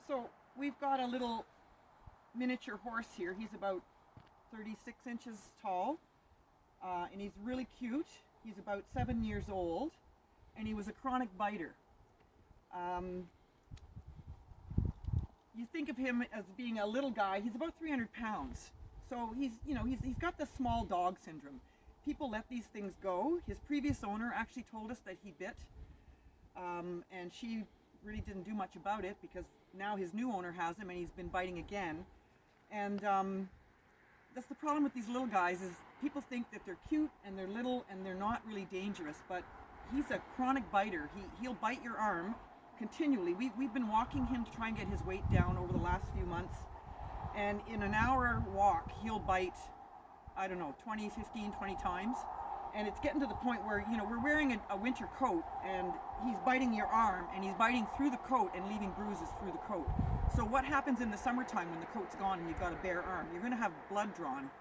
So we've got a little miniature horse here. He's about 36 inches tall, and he's really cute. He's about 7 years old, and he was a chronic biter. You think of him as being a little guy. He's about 300 pounds. So he's got the small dog syndrome. People let these things go. His previous owner actually told us that he bit, and she really didn't do much about it because now his new owner has him and he's been biting again. And that's the problem with these little guys, is people think that they're cute and they're little and they're not really dangerous, but he's a chronic biter. He'll bite your arm continually. We've been walking him to try and get his weight down over the last few months, and in an hour walk he'll bite, I don't know, 20 times. And it's getting to the point where, we're wearing a winter coat and he's biting your arm, and he's biting through the coat and leaving bruises through the coat. So what happens in the summertime when the coat's gone and you've got a bare arm? You're going to have blood drawn.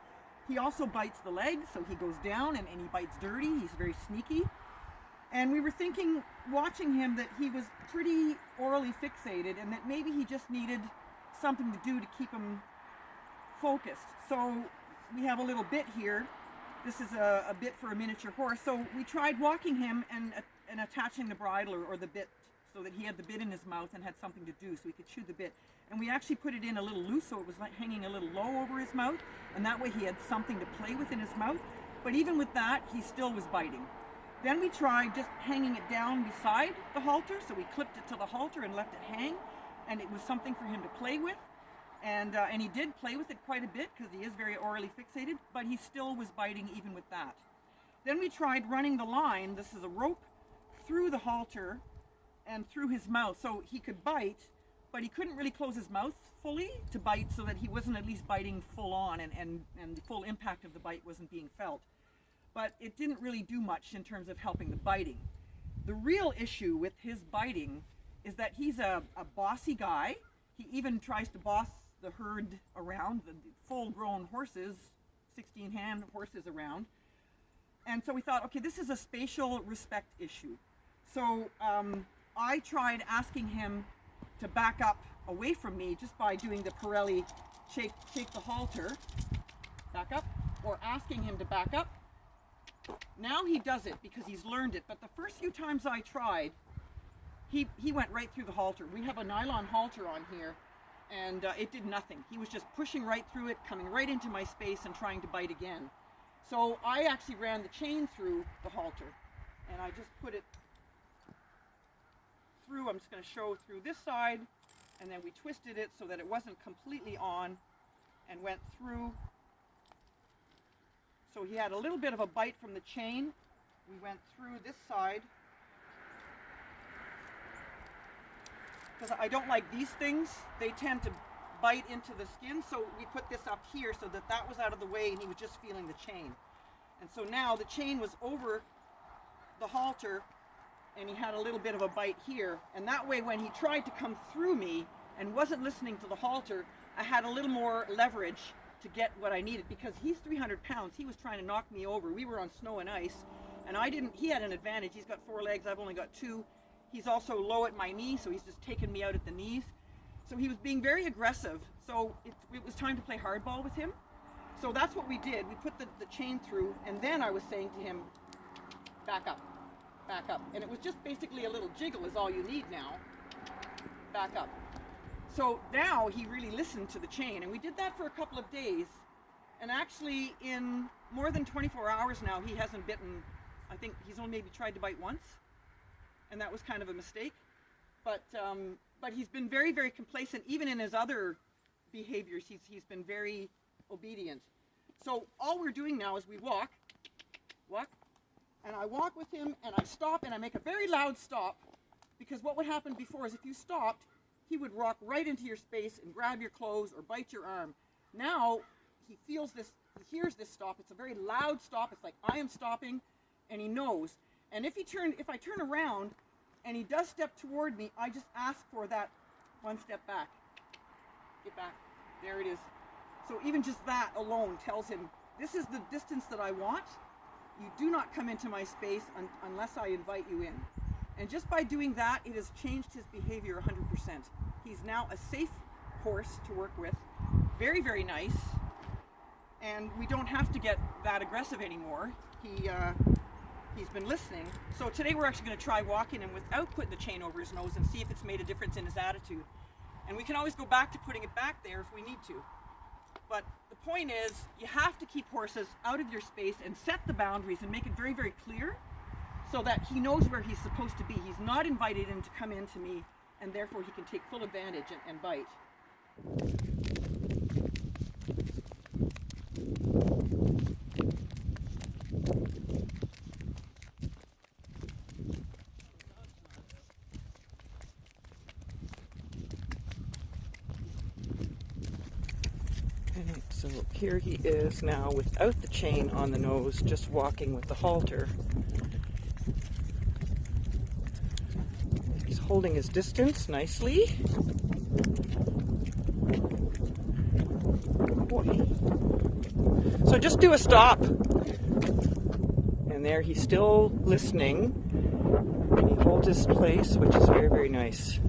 He also bites the legs, so he goes down and he bites dirty. He's very sneaky. And we were thinking, watching him, that he was pretty orally fixated and that maybe he just needed something to do to keep him focused. So we have a little bit here. This is a bit for a miniature horse. So we tried walking him and attaching the bridle or the bit so that he had the bit in his mouth and had something to do so he could chew the bit. And we actually put it in a little loose so it was like hanging a little low over his mouth, and that way he had something to play with in his mouth. But even with that, he still was biting. Then we tried just hanging it down beside the halter, so we clipped it to the halter and left it hang, and it was something for him to play with. And he did play with it quite a bit because he is very orally fixated, but he still was biting even with that. Then we tried running the line, this is a rope, through the halter and through his mouth so he could bite, but he couldn't really close his mouth fully to bite so that he wasn't at least biting full on and the full impact of the bite wasn't being felt. But it didn't really do much in terms of helping the biting. The real issue with his biting is that he's a bossy guy. He even tries to boss the herd around, the full-grown horses, 16-hand horses around. And so we thought, okay, this is a spatial respect issue. So I tried asking him to back up away from me just by doing the Pirelli shake the halter, back up, or asking him to back up. Now he does it because he's learned it, but the first few times I tried, he went right through the halter. We have a nylon halter on here, and it did nothing. He was just pushing right through it, coming right into my space and trying to bite again. So I actually ran the chain through the halter, and I just put it through. I'm just going to show through this side, and then we twisted it so that it wasn't completely on and went through. So he had a little bit of a bite from the chain. We went through this side, because I don't like these things. They tend to bite into the skin, so we put this up here so that that was out of the way and he was just feeling the chain. And so now the chain was over the halter and he had a little bit of a bite here, and that way when he tried to come through me and wasn't listening to the halter, I had a little more leverage to get what I needed, because he's 300 pounds. He was trying to knock me over. We were on snow and ice, and he had an advantage. He's got 4 legs, I've only got 2. He's also low at my knee, so he's just taken me out at the knees. So he was being very aggressive, so it was time to play hardball with him. So that's what we did. We put the chain through, and then I was saying to him, back up, back up. And it was just basically a little jiggle is all you need now. Back up. So now he really listened to the chain, and we did that for a couple of days. And actually in more than 24 hours now, he hasn't bitten. I think he's only maybe tried to bite once, and that was kind of a mistake. But he's been very, very complacent. Even in his other behaviors, he's been very obedient. So all we're doing now is we walk, and I walk with him, and I stop, and I make a very loud stop, because what would happen before is if you stopped, he would walk right into your space and grab your clothes or bite your arm. Now he feels this, he hears this stop. It's a very loud stop. It's like I am stopping, and he knows. And if I turn around and he does step toward me, I just ask for that one step back. Get back. There it is. So even just that alone tells him, this is the distance that I want. You do not come into my space unless I invite you in. And just by doing that, it has changed his behavior 100%. He's now a safe horse to work with, very, very nice, and we don't have to get that aggressive anymore. He's been listening. So today we're actually going to try walking him without putting the chain over his nose and see if it's made a difference in his attitude. And we can always go back to putting it back there if we need to. But the point is, you have to keep horses out of your space and set the boundaries and make it very, very clear so that he knows where he's supposed to be. He's not invited in to come in to me, and therefore he can take full advantage and bite. So here he is now without the chain on the nose, just walking with the halter. He's holding his distance nicely. Boy. So just do a stop. And there he's still listening. And he holds his place, which is very, very nice.